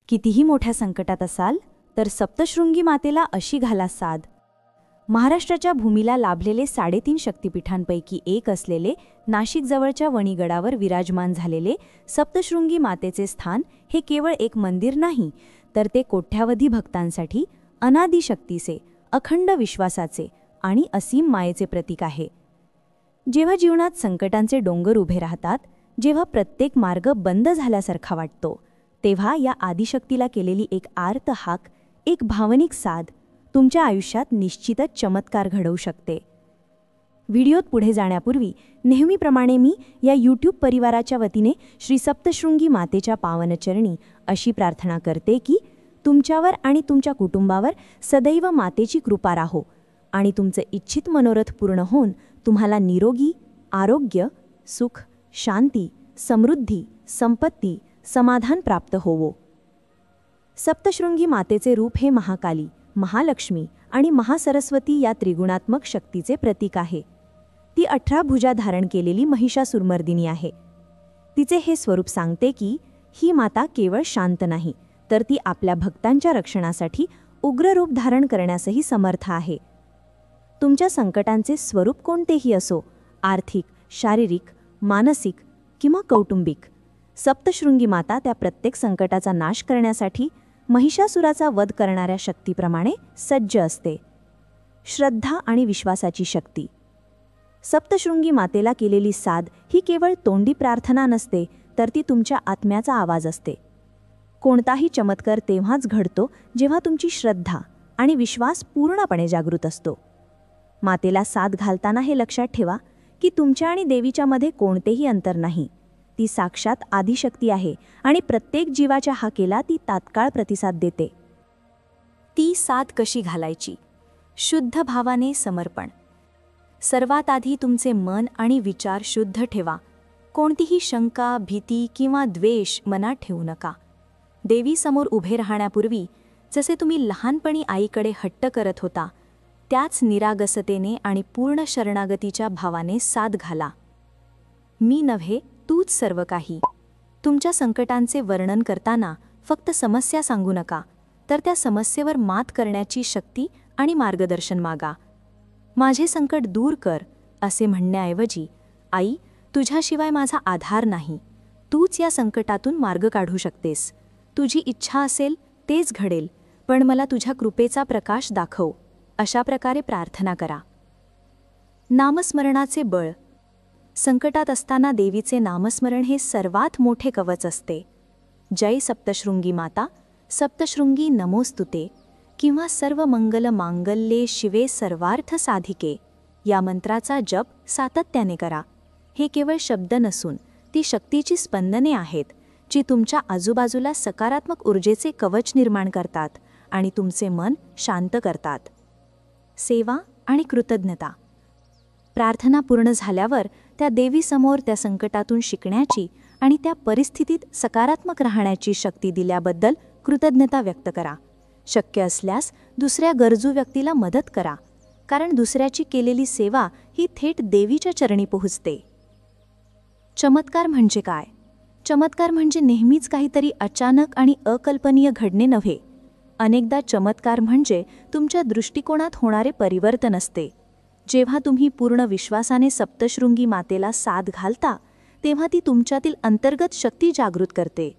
कितीही मोठ्या संकटात असाल तर सप्तशृंगी मातेला अशी घाला साद. महाराष्ट्राच्या भूमीला लाभलेले 3.5 शक्तिपीठांपैकी एक असलेले नाशिकजवळच्या वणीगडावर विराजमान झालेले सप्तशृंगी मातेचे स्थान हे केवळ एक मंदिर नाही, तर ते कोट्यावधी भक्तांसाठी अनादी शक्तीचे, अखंड विश्वासाचे आणि असीम मायेचे प्रतीक आहे. जेव्हा जीवनात संकटांचे डोंगर उभे राहतात, जेव्हा प्रत्येक मार्ग बंद झाल्यासारखा वाटतो, तेव्हा या आदिशक्तीला केलेली एक आर्त हाक, एक भावनिक साद तुमच्या आयुष्यात निश्चितच चमत्कार घडवू शकते. व्हिडिओत पुढे जाण्यापूर्वी नेहमीप्रमाणे मी या यूट्यूब परिवाराच्या वतीने श्री सप्तशृंगी मातेच्या पावनचरणी अशी प्रार्थना करते की तुमच्यावर आणि तुमच्या कुटुंबावर सदैव मातेची कृपा राहो आणि तुमचे इच्छित मनोरथ पूर्ण होऊन तुम्हाला निरोगी, आरोग्य, सुख, शांती, समृद्धी, संपत्ती, समाधान प्राप्त होवो. सप्तशृंगी मातेचे रूप हे महाकाली, महालक्ष्मी आणि महासरस्वती या त्रिगुणात्मक शक्तीचे प्रतीक आहे. ती 18 भुजा धारण केलेली महिषासुरमर्दिनी आहे. तिचे हे स्वरूप सांगते की ही माता केवळ शांत नाही, तर ती आपल्या भक्तांच्या रक्षणासाठी उग्र रूप धारण करण्यासही समर्थ आहे. तुमच्या संकटांचे स्वरूप कोणतेही असो, आर्थिक, शारीरिक, मानसिक किंवा कौटुंबिक, सप्तशृंगी माता त्या प्रत्येक संकटाचा नाश करण्यासाठी महिषासुराचा वध करणाऱ्या शक्तीप्रमाणे सज्ज असते. श्रद्धा आणि विश्वासाची शक्ती. सप्तशृंगी मातेला केलेली साद ही केवळ तोंडी प्रार्थना नसते, तर ती तुमच्या आत्म्याचा आवाज असते. कोणताही चमत्कार तेव्हाच घडतो जेव्हा तुमची श्रद्धा आणि विश्वास पूर्णपणे जागृत असतो. मातेला साद घालताना हे लक्षात ठेवा की तुमच्या आणि देवीच्या मध्ये कोणतेही अंतर नाही. ती साक्षात आदिशक्ती आहे आणि प्रत्येक जीवाच्या हाकेला ती तात्काळ प्रतिसाद देते. ती साद कशी घालायची? शुद्ध भावाने समर्पण. सर्वात आधी तुमचे मन आणि विचार शुद्ध ठेवा. कोणतीही शंका, भीती किंवा द्वेष मनात ठेवू नका. देवीसमोर उभे राहण्यापूर्वी जसे तुम्ही लहानपणी आईकडे हट्ट करत होता, त्याच निरागसतेने आणि पूर्ण शरणागतीच्या भावाने साद घाला. मी नव्हे, तूच सर्व काही. तुमच्या संकटांचे वर्णन करताना फक्त समस्या सांगू नका, तर त्या समस्येवर मात करण्याची शक्ती आणि मार्गदर्शन मागा. माझे संकट दूर कर असे म्हणण्याऐवजी, आई, तुझ्याशिवाय माझा आधार नाही. तूच या संकटातून मार्ग काढू शकतेस. तुझी इच्छा असेल तेच घडेल, पण मला तुझ्या कृपेचा प्रकाश दाखव. अशा प्रकारे प्रार्थना करा. नामस्मरणाचे बळ. संकटात असताना देवीचे नामस्मरण हे सर्वात मोठे कवच असते. जय सप्तशृंगी माता, सप्तशृंगी नमोस्तुते किंवा सर्व मंगल मांगल्ये शिवे सर्वार्थ साधिके या मंत्राचा जप सातत्याने करा. हे केवळ शब्द नसून ती शक्तीची स्पंदने आहेत, जी तुमच्या आजूबाजूला सकारात्मक ऊर्जेचे कवच निर्माण करतात आणि तुमचे मन शांत करतात. सेवा आणि कृतज्ञता. प्रार्थना पूर्ण झाल्यावर त्या देवीसमोर त्या संकटातून शिकण्याची आणि त्या परिस्थितीत सकारात्मक राहण्याची शक्ती दिल्याबद्दल कृतज्ञता व्यक्त करा. शक्य असल्यास दुसऱ्या गरजू व्यक्तीला मदत करा, कारण दुसऱ्याची केलेली सेवा ही थेट देवीच्या चरणी पोहोचते. चमत्कार म्हणजे काय? चमत्कार म्हणजे नेहमीच काहीतरी अचानक आणि अकल्पनीय घडणे नव्हे. अनेकदा चमत्कार म्हणजे तुमच्या दृष्टिकोनात होणारे परिवर्तन असते. जेव्हा तुम्ही पूर्ण विश्वासाने सप्तशृंगी मातेला साद घालता, तेव्हा ती तुमच्यातील अंतर्गत शक्ती जागृत करते.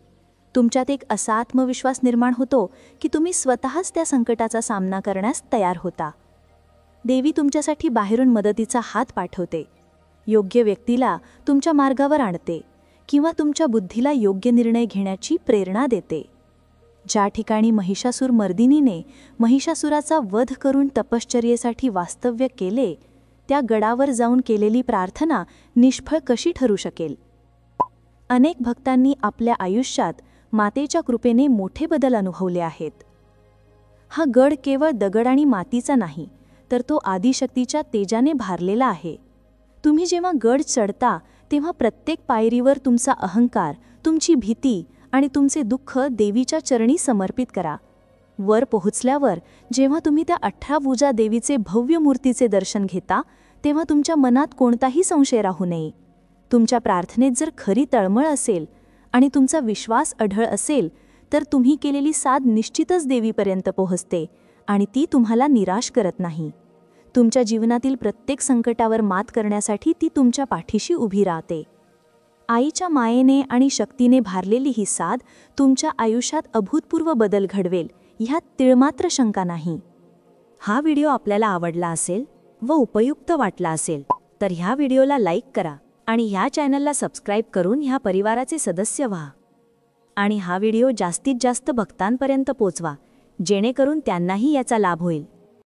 तुमच्यात एक असा आत्मविश्वास निर्माण होतो की तुम्ही स्वतःच त्या संकटाचा सामना करण्यास तयार होता. देवी तुमच्यासाठी बाहेरून मदतीचा हात पाठवते, योग्य व्यक्तीला तुमच्या मार्गावर आणते किंवा तुमच्या बुद्धीला योग्य निर्णय घेण्याची प्रेरणा देते. ज्या ठिकाणी महिषासुरमर्दिनीने महिषासुराचा वध करून तपश्चर्येसाठी वास्तव्य केले, त्या गडावर जाऊन केलेली प्रार्थना निष्फळ कशी ठरू शकेल? अनेक भक्तांनी आपल्या आयुष्यात मातेच्या कृपेने मोठे बदल अनुभवले आहेत. हा गड केवळ दगड आणि मातीचा नाही, तर तो आदिशक्तीच्या तेजाने भारलेला आहे. तुम्ही जेव्हा गड चढता, तेव्हा प्रत्येक पायरीवर तुमचा अहंकार, तुमची भीती आणि तुमचे दुःख देवीच्या चरणी समर्पित करा. वर पोहोचल्यावर जेव्हा तुम्ही त्या 18 भुजा देवीचे भव्य मूर्तीचे दर्शन घेता, तेव्हा तुमच्या मनात कोणताही संशय राहू नये. तुमच्या प्रार्थनेत जर खरी तळमळ असेल आणि तुमचा विश्वास अढळ असेल, तर तुम्ही केलेली साद निश्चितच देवीपर्यंत पोहोचते आणि ती तुम्हाला निराश करत नाही. तुमच्या जीवनातील प्रत्येक संकटावर मात करण्यासाठी ती तुमच्या पाठीशी उभी राहते. आईच्या मायेने आणि शक्तीने भारलेली ही साद तुमच्या आयुष्यात अभूतपूर्व बदल घडवेल, ह्यात तिळमात्र शंका नाही. हा व्हिडिओ आपल्याला आवडला असेल व उपयुक्त वाटला असेल तर ह्या व्हिडिओला लाईक करा आणि ह्या चॅनलला सबस्क्राईब करून ह्या परिवाराचे सदस्य व्हा. आणि हा व्हिडिओ जास्तीत जास्त भक्तांपर्यंत पोचवा, जेणेकरून त्यांनाही याचा लाभ होईल.